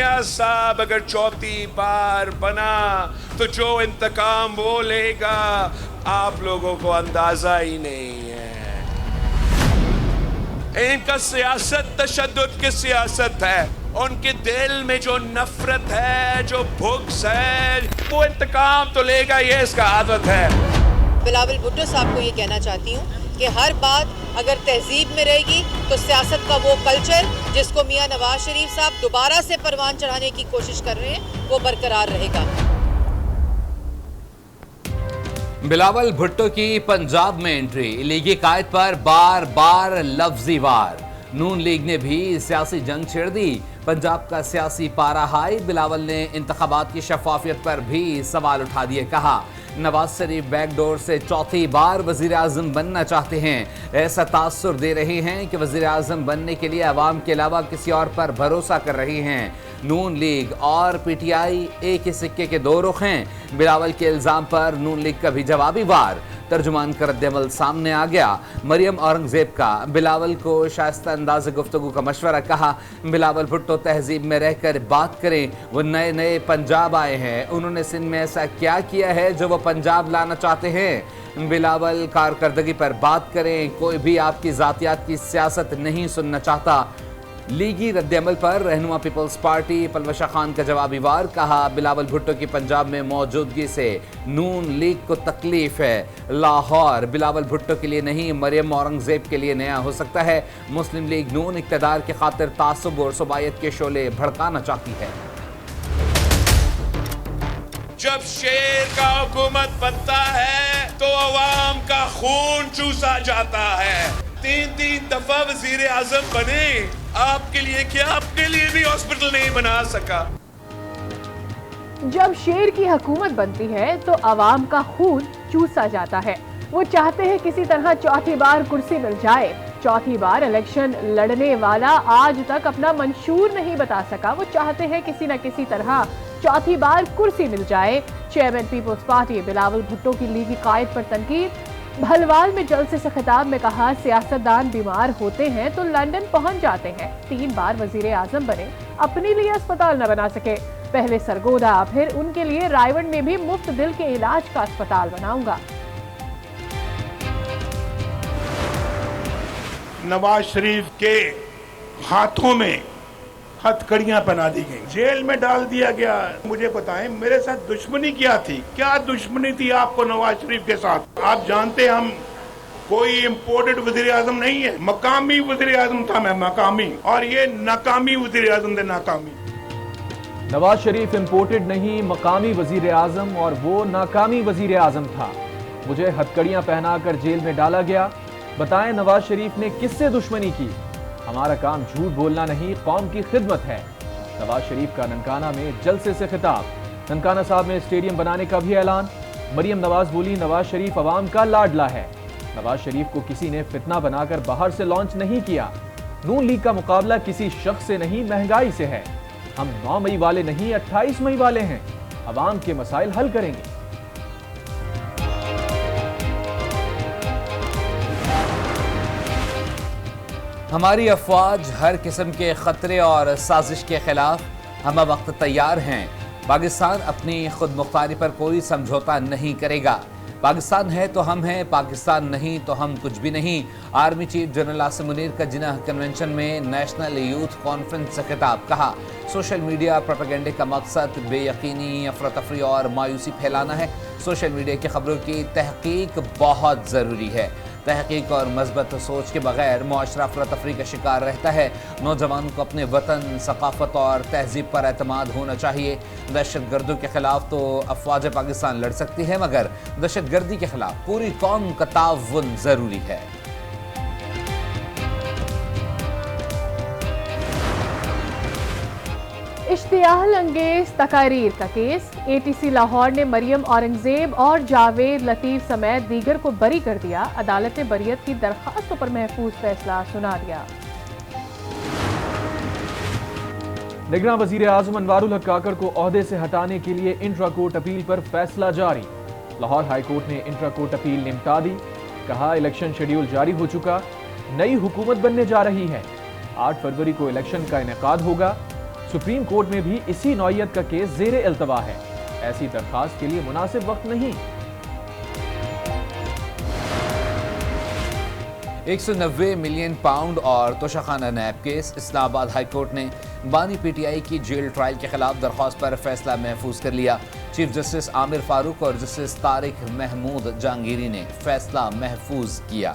मियां साहब अगर चौथी बार बना तो जो इंतकाम वो लेगा आप लोगों को अंदाजा ही नहीं है। इनका सियासत तशद्दुद की सियासत है। उनके दिल में जो नफरत है, जो भुक्स है, वो इंतकाम तो लेगा, ये इसका आदत है। बिलावल भुट्टो साहब को ये कहना चाहती हूँ कि हर बात अगर तहजीब में रहेगी तो सियासत का वो कल्चर जिसको मियां नवाज शरीफ साहब दोबारा से परवान चढ़ाने की कोशिश कर रहे हैं वो बरकरार रहेगा। बिलावल भुट्टो की पंजाब में एंट्री, लीगी कायद पर बार बार लफ्जी वार। नून लीग ने भी सियासी जंग छेड़ दी। पंजाब का सियासी पारा हाई। बिलावल ने इंतखाबात की शफाफियत पर भी सवाल उठा दिए। कहा नवाज शरीफ बैकडोर से चौथी बार वजीर आजम बनना चाहते हैं। ऐसा तासुर दे रहे हैं कि वजीर आजम बनने के लिए अवाम के अलावा किसी और पर भरोसा कर रही हैं। नून लीग और पीटीआई एक ही सिक्के के दो रुख हैं। बिलावल के इल्जाम पर नून लीग का भी जवाबी वार। तर्जुमान का रद्द-ए-अमल सामने आ गया। मरियम औरंगजेब का बिलावल को शाइस्ता अंदाज गुफ्तगू का मशवरा। कहा बिलावल भुट्टो तहजीब में रहकर बात करें। वो नए नए पंजाब आए हैं, उन्होंने सिंध में ऐसा क्या किया है जो वो पंजाब लाना चाहते हैं। बिलावल कारकर्दगी पर बात करें। कोई भी आपकी जातियात की सियासत नहीं सुनना चाहता। लीगी रद्द-ए-अमल पर रहनुमा पीपल्स पार्टी पलवशा खान का जवाबी वार। कहा बिलावल भुट्टो की पंजाब में मौजूदगी से नून लीग को तकलीफ है। लाहौर बिलावल भुट्टो के लिए नहीं, मरियम औरंगजेब के लिए नया हो सकता है। मुस्लिम लीग नून इक़्तिदार की खातिर तासुब और सुबायत के शोले भड़काना चाहती है। जब शेर का हुकूमत बनता है तो अवाम का खून चूसा जाता है। 3 दफा वजीर आजम बने, आपके लिए क्या, आपके लिए भी हॉस्पिटल नहीं बना सका। जब शेर की हुकूमत बनती है तो अवाम का खून चूसा जाता है। वो चाहते हैं किसी तरह चौथी बार कुर्सी मिल जाए। चौथी बार इलेक्शन लड़ने वाला आज तक अपना मंशूर नहीं बता सका। वो चाहते हैं किसी न किसी तरह चौथी बार कुर्सी मिल जाए। चेयरमैन पीपल्स पार्टी बिलावल भुट्टो की लीगी कायद पर तनकीद। भलवाल में जलसे से खिताब में कहा सियासतदान बीमार होते हैं तो लंदन पहुंच जाते हैं। 3 बार वजीर आजम बने, अपने लिए अस्पताल न बना सके। पहले सरगोदा, फिर उनके लिए रायवंड में भी मुफ्त दिल के इलाज का अस्पताल बनाऊंगा। नवाज शरीफ के हाथों में हथकड़ियां पहना दी गई, जेल में डाल दिया गया। मुझे बताएं मेरे साथ दुश्मनी क्या थी? क्या दुश्मनी थी आपको नवाज शरीफ के साथ? आप जानते हम कोई इम्पोर्टेड वजीर आजम नहीं है, मकामी वजीर आजम था मैं, मकामी, और ये नाकामी वजीर आजम थे, नाकामी। नवाज शरीफ इम्पोर्टेड नहीं, मकामी वजीर आजम, और वो नाकामी वजीर आजम था। मुझे हथकड़ियां पहनाकर जेल में डाला गया। बताएं नवाज शरीफ ने किससे दुश्मनी की? हमारा काम झूठ बोलना नहीं, कौम की खिदमत है। नवाज शरीफ का ननकाना में जलसे से खिताब। ननकाना साहब में स्टेडियम बनाने का भी ऐलान। मरियम नवाज बोली नवाज शरीफ अवाम का लाडला है। नवाज शरीफ को किसी ने फितना बनाकर बाहर से लॉन्च नहीं किया। नून लीग का मुकाबला किसी शख्स से नहीं, महंगाई से है। हम 9 मई वाले नहीं, 28 मई वाले हैं। अवाम के मसाइल हल करेंगे। हमारी अफवाज हर किस्म के खतरे और साजिश के खिलाफ हम वक्त तैयार हैं। पाकिस्तान अपनी खुद मुख्तारी पर कोई समझौता नहीं करेगा। पाकिस्तान है तो हम हैं, पाकिस्तान नहीं तो हम कुछ भी नहीं। Army chief general Asim Munir का जिन्ना कन्वेंशन में नेशनल यूथ कॉन्फ्रेंस से खिताब। कहा सोशल मीडिया प्रोपेगेंडे का मकसद बेयकीनी, अफरा तफरी और मायूसी फैलाना है। सोशल मीडिया की खबरों की तहकीक बहुत ज़रूरी है। तहकीक और मस्बत सोच के बगैर मुआशरा अफरा तफरी का शिकार रहता है। नौजवानों को अपने वतन, सकाफत और तहजीब पर एतमाद होना चाहिए। दहशत गर्दों के खिलाफ तो अफवाज पाकिस्तान लड़ सकती है, मगर दहशत गर्दी के खिलाफ पूरी कौम का ताउन ज़रूरी है। इश्तियाल अंगेज तकारीर का केस। ATC लाहौर ने मरियम औरंगजेब और जावेद लतीफ समेत दीगर को बरी कर दिया। अदालत ने बरियत की दरखास्तों पर महफूज फैसला सुना दिया। निगरान वजीर आजम अनवारुल हक काकर को ओहदे से हटाने के लिए इंट्रा कोर्ट अपील पर फैसला जारी। लाहौर हाई कोर्ट ने इंट्रा कोर्ट अपील निपटा दी। कहा इलेक्शन शेड्यूल जारी हो चुका, नई हुकूमत बनने जा रही है। 8 फरवरी को इलेक्शन का इनेकाद होगा। सुप्रीम कोर्ट में भी इसी नौयत का केस ज़ेरे इल्तवा है। ऐसी दरखास्त के लिए मुनासिब वक्त नहीं। 190 मिलियन पाउंड और तोशाखाना नैब केस। इस्लामाबाद हाई कोर्ट ने बानी पीटीआई की जेल ट्रायल के खिलाफ दरख्वास्त पर फैसला महफूज कर लिया। चीफ जस्टिस आमिर फारूक और जस्टिस तारिक महमूद जहांगीरी ने फैसला महफूज किया।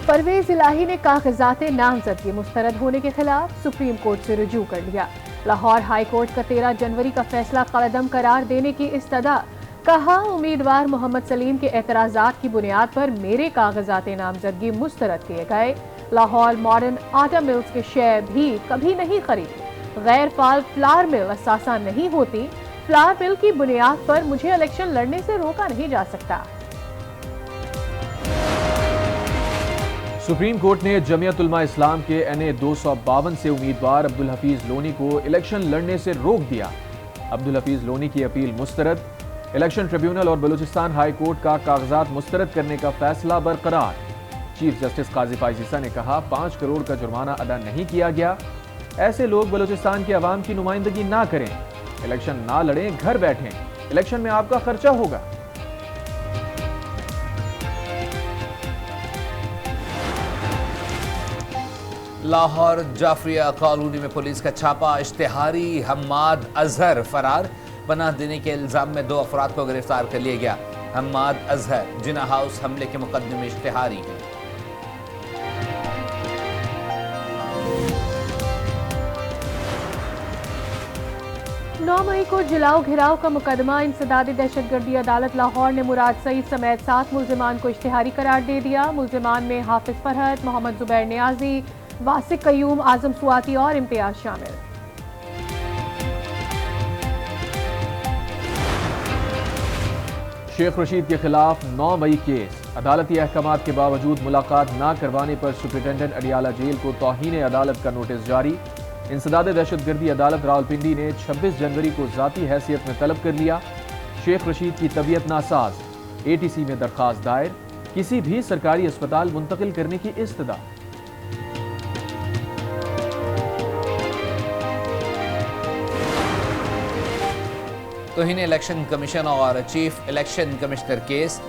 परवेज इलाही ने कागजात नामजदगी मुस्तरद होने के खिलाफ सुप्रीम कोर्ट से रुजू कर लिया। लाहौर हाई कोर्ट का 13 जनवरी का फैसला कलअदम करार देने की इस्तदा। कहा, उम्मीदवार मोहम्मद सलीम के एतराजात की बुनियाद पर मेरे कागजात नामजदगी मुस्तरद किए गए। लाहौर मॉडर्न आटा मिल्स के शेयर भी कभी नहीं खरीदे। गैर फाल फ्लावर मिल असासा नहीं होती। फ्लावर मिल की बुनियाद पर मुझे इलेक्शन लड़ने से रोका नहीं जा सकता। सुप्रीम कोर्ट ने जमियत उलमा इस्लाम के NA 252 से उम्मीदवार अब्दुल हफीज लोनी को इलेक्शन लड़ने से रोक दिया। अब्दुल हफीज लोनी की अपील मुस्तरद। इलेक्शन ट्रिब्यूनल और बलूचिस्तान हाई कोर्ट का कागजात मुस्तरद करने का फैसला बरकरार। चीफ जस्टिस काजी फाइज़ ने कहा, 5 करोड़ का जुर्माना अदा नहीं किया गया। ऐसे लोग बलूचिस्तान के अवाम की नुमाइंदगी ना करें। इलेक्शन ना लड़ें, घर बैठें। इलेक्शन में आपका खर्चा होगा। लाहौर जाफरिया कॉलोनी में पुलिस का छापा। इश्तिहारी हम्माद अजहर फरार। पनाह देने के इल्जाम में 2 अफराद को गिरफ्तार कर लिया गया। हम्माद अजहर जिना हाउस हमले के मुकदमे में इश्तिहारी है। नौ मई को जलाओ घिराव का मुकदमा इंसदादी दहशतगर्दी अदालत लाहौर ने मुराद सईद समेत 7 मुल्जिमान को इश्तिहारी करार दे दिया। मुल्जिमान में हाफिज फरहत, मोहम्मद जुबैर नियाजी, वासिक कयूम, आजम सुआती और इम्तियाज शामिल। शेख रशीद के खिलाफ 9 मई केस। अदालती अहकामात के बावजूद मुलाकात न करवाने पर सुप्रिंटेंडेंट अडियाला जेल को तौहीन अदालत का नोटिस जारी। इंसदाद दहशतगर्दी अदालत रावलपिंडी ने 26 जनवरी को ज़ाती हैसियत में तलब कर लिया। शेख रशीद की तबीयत नासाज। ATC में दरखास्त दायर। किसी भी सरकारी अस्पताल मुंतकिल करने की इस्तदा। तौहीन इलेक्शन कमीशन और चीफ इलेक्शन कमिश्नर केस।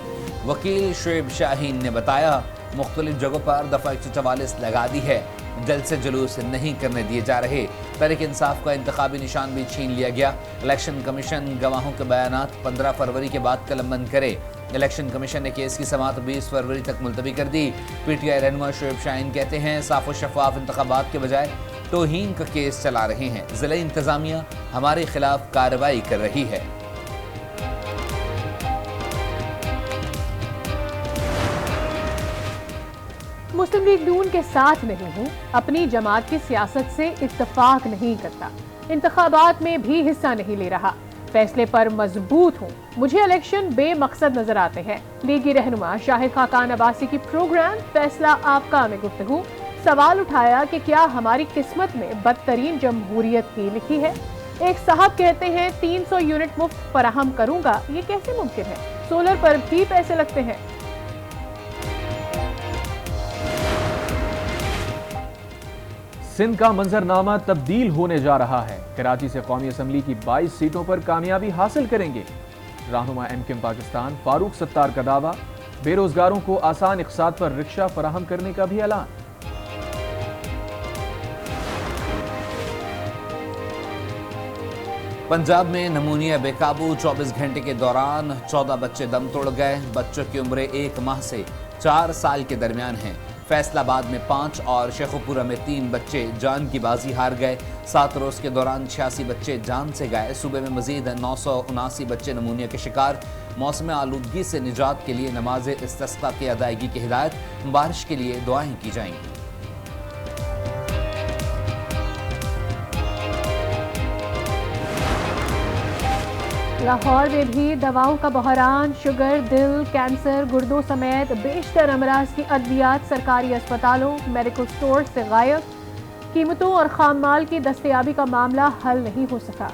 वकील शुएब शाहीन ने बताया, मुख्तलिफ जगहों पर दफ़ा 144 लगा दी है। जल्द से जुलूस नहीं करने दिए जा रहे। तहरीक इंसाफ का इंतखाबी निशान भी छीन लिया गया। इलेक्शन कमीशन गवाहों के बयानात 15 फरवरी के बाद कलमबंद करे। इलेक्शन कमीशन ने केस की समाअत 20 फरवरी तक मुलतवी कर दी। PTI रहनुमा शुएब शाहीन कहते हैं, साफ और शफाफ इंतखाबात के बजाय तौहीन का केस चला रहे हैं। जिला इंतजामिया हमारे खिलाफ कार्रवाई कर रही है। मुस्लिम लीग नून के साथ नहीं हूँ। अपनी जमात की सियासत से इत्तफाक नहीं करता। इंतखाबात में भी हिस्सा नहीं ले रहा। फैसले पर मजबूत हूँ। मुझे इलेक्शन बेमकसद नजर आते हैं। लीगी रहनुमा शाहिद खाकान अब्बासी की प्रोग्राम फैसला आपका में गुफ्तगू। सवाल उठाया कि क्या हमारी किस्मत में बदतरीन जमहूरियत ही लिखी है। एक साहब कहते हैं 300 यूनिट मुफ्त फराहम करूंगा, ये कैसे मुमकिन है? सोलर पर भी पैसे लगते हैं। सिंध का मंजरनामा तब्दील होने जा रहा है। कराची से कौमी असम्बली की 22 सीटों पर कामयाबी हासिल करेंगे। रहनुमा MKM पाकिस्तान फारूक सत्तार का दावा। बेरोजगारों को आसान इक़साद पर रिक्शा फराहम करने का भी ऐलान। पंजाब में नमूनिया बेकाबू। 24 घंटे के दौरान 14 बच्चे दम तोड़ गए। बच्चों की उम्रें 1 माह से 4 साल के दरमियान हैं। फैसलाबाद में 5 और शेखुपुरा में 3 बच्चे जान की बाजी हार गए। 7 रोज के दौरान 86 बच्चे जान से गए। सूबे में मजीद 979 बच्चे नमूनिया के शिकार। मौसम आलूदगी से निजात के लिए नमाज इस्तिस्का की अदायगी की हिदायत। बारिश के लिए दुआएं की जाएंगी। लाहौर में भी दवाओं का बहरान। शुगर, दिल, कैंसर, गुर्दों समेत बेशतर अमराज की अद्वियात सरकारी अस्पतालों, मेडिकल स्टोर से गायब। कीमतों और खाम माल की दस्तयाबी का मामला हल नहीं हो सका।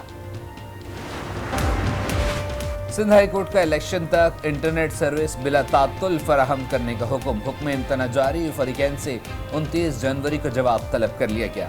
सिंध हाई कोर्ट का इलेक्शन तक इंटरनेट सर्विस बिला तात्तुल फराहम करने का हुक्म इम्तना जारी। फरीकैन से 29 जनवरी को जवाब तलब कर लिया गया।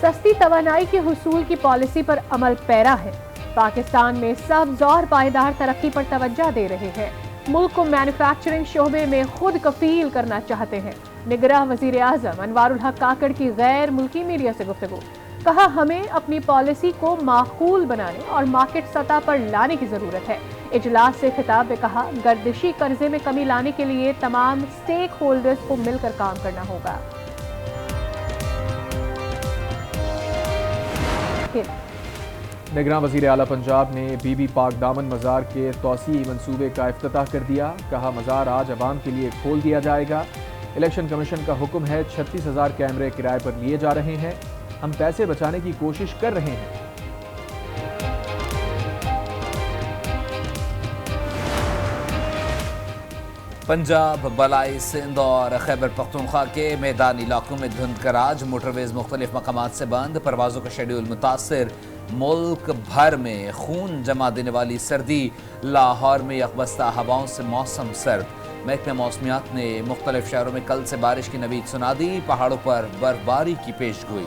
सस्ती तवानाई के हुसूल की पॉलिसी पर अमल पैरा है। पाकिस्तान में सब्ज और पायदार तरक्की पर तवज्जो दे रहे हैं। मुल्क को मैन्युफैक्चरिंग शोबे में खुद कफील करना चाहते हैं। निगराह वजीर आजम अनवारुल हक काकड़ की गैर मुल्की मीडिया से गुफ्तगू। कहा, हमें अपनी पॉलिसी को माकूल बनाने और मार्केट सतह पर लाने की जरूरत है। इजलास से खिताब में कहा, गर्दिशी कर्जे में कमी लाने के लिए तमाम स्टेक होल्डर्स को मिलकर काम करना होगा। निगरान वजीर आला पंजाब ने बीबी पाक दामन मज़ार के तोसी मंसूबे का इफ्तिताह कर दिया। कहा, मज़ार आज अवाम के लिए खोल दिया जाएगा। इलेक्शन कमीशन का हुक्म है, 36,000 कैमरे किराए पर लिए जा रहे हैं। हम पैसे बचाने की कोशिश कर रहे हैं। पंजाब, बलाई, सिंध और खैबर पख्तूनख्वा के मैदानी इलाकों में धुंध का राज। मोटरवेज मुख्तलिफ मकामात से बंद। परवाज़ों का शेड्यूल मुतासर। मुल्क भर में खून जमा देने वाली सर्दी। लाहौर में यकबस्ता हवाओं से मौसम सर्द। महकमे मौसमियात ने मुख्तलिफ शहरों में कल से बारिश की नवीद सुना दी। पहाड़ों पर बर्फबारी की पेशगोई।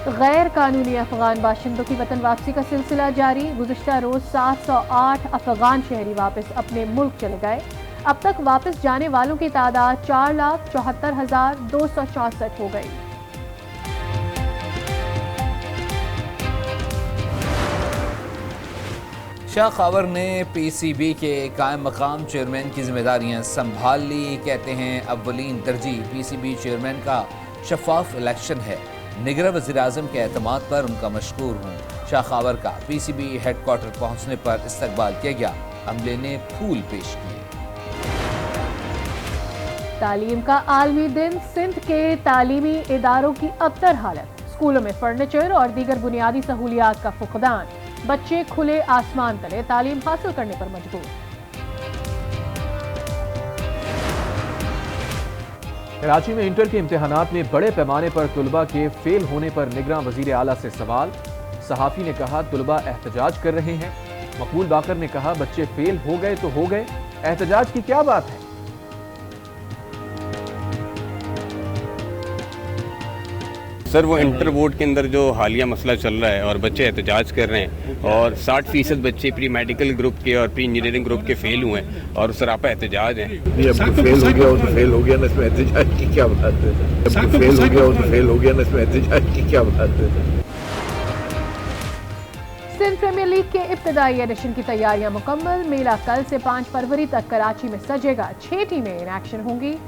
गैर कानूनी अफगान बाशिंदों की वतन वापसी का सिलसिला जारी। गुज़िश्ता रोज 708 अफगान शहरी वापस अपने मुल्क चले गए। अब तक वापस जाने वालों की तादाद 4,74,264 हो गई। शाह खावर ने PCB के कायम मकाम चेयरमैन की जिम्मेदारियां संभाल ली। कहते हैं, अव्वलीन तरजीह PCB चेयरमैन का शफाफ इलेक्शन है। निगरान वज़ीर आज़म के एतमाद पर उनका मशकूर हूँ। शाह खावर का PCB हेडक्वार्टर पहुँचने पर इस्तकबाल किया गया। अमले ने फूल पेश किए। तालीम का आलमी दिन। सिंध के तालीमी इदारों की अबतर हालत। स्कूलों में फर्नीचर और दीगर बुनियादी सहूलियात का फुकदान। बच्चे खुले आसमान तले तालीम हासिल करने पर मजबूर। कराची में इंटर के इम्तिहानात में बड़े पैमाने पर तुलबा के फेल होने पर निगरान वजीर आला से सवाल। सहाफ़ी ने कहा, तुलबा एहतजाज कर रहे हैं। मकबूल बाकर ने कहा, बच्चे फेल हो गए तो हो गए, एहतजाज की क्या बात है। सर, वो इंटर बोर्ड के अंदर जो हालिया मसला चल रहा है और बच्चे एहतजाज कर रहे हैं और 60% बच्चे प्री मेडिकल ग्रुप के और प्री इंजीनियरिंग ग्रुप के फेल हुए हैं और सरापा एहतजाज हैं। ये अब फेल हो गया और तो फेल हो गया ना, इसमें एहतजाज की क्या बात है। अब फेल हो गया और तो फेल हो गया ना, इसमें एहतजाज की क्या बात है। सिंध प्रीमियर लीग के इब्तदाई एडिशन की तैयारियां मुकम्मल। मेला कल से 5 फरवरी तक कराची में सजेगा। 6 टीमें इन एक्शन होंगी।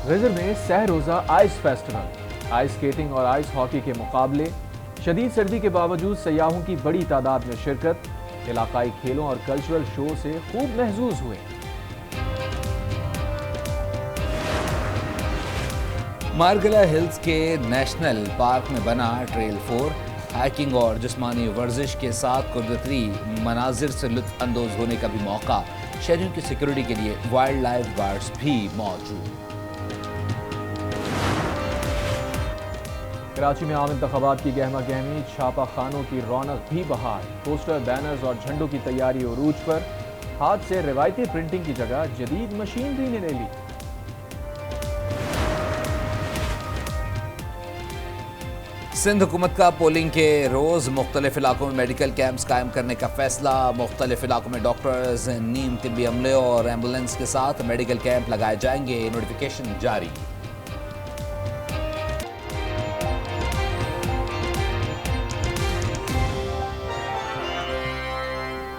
गजर में सह रोजा आइस फेस्टिवल। आइस स्केटिंग और आइस हॉकी के मुकाबले। शदीद सर्दी के बावजूद सयाहों की बड़ी तादाद में शिरकत। इलाकाई खेलों और कल्चरल शो से खूब महजूज हुए। मारगला हिल्स के नेशनल पार्क में बना ट्रेल 4 हाइकिंग और जिस्मानी वर्जिश के साथ कुदरती मनाजिर से लुत्फ अंदोज होने का भी मौका। शहरियों की सिक्योरिटी के लिए वाइल्ड लाइफ गार्ड्स भी मौजूद। कराची में आम इंतखाबात की गहमा गहमी। छापा खानों की रौनक भी बहाल। पोस्टर, बैनर्स और झंडों की तैयारी उरूज पर। हाथ से रिवायती प्रिंटिंग की जगह जदीद मशीनरी ने ले ली। सिंध हुकूमत का पोलिंग के रोज मुख्तलिफ इलाकों में मेडिकल कैंप्स कायम करने का फैसला। मुख्तलिफ इलाकों में डॉक्टर्स, नीम तिब्बी अमले और एम्बुलेंस के साथ मेडिकल कैंप लगाए जाएंगे। नोटिफिकेशन जारी।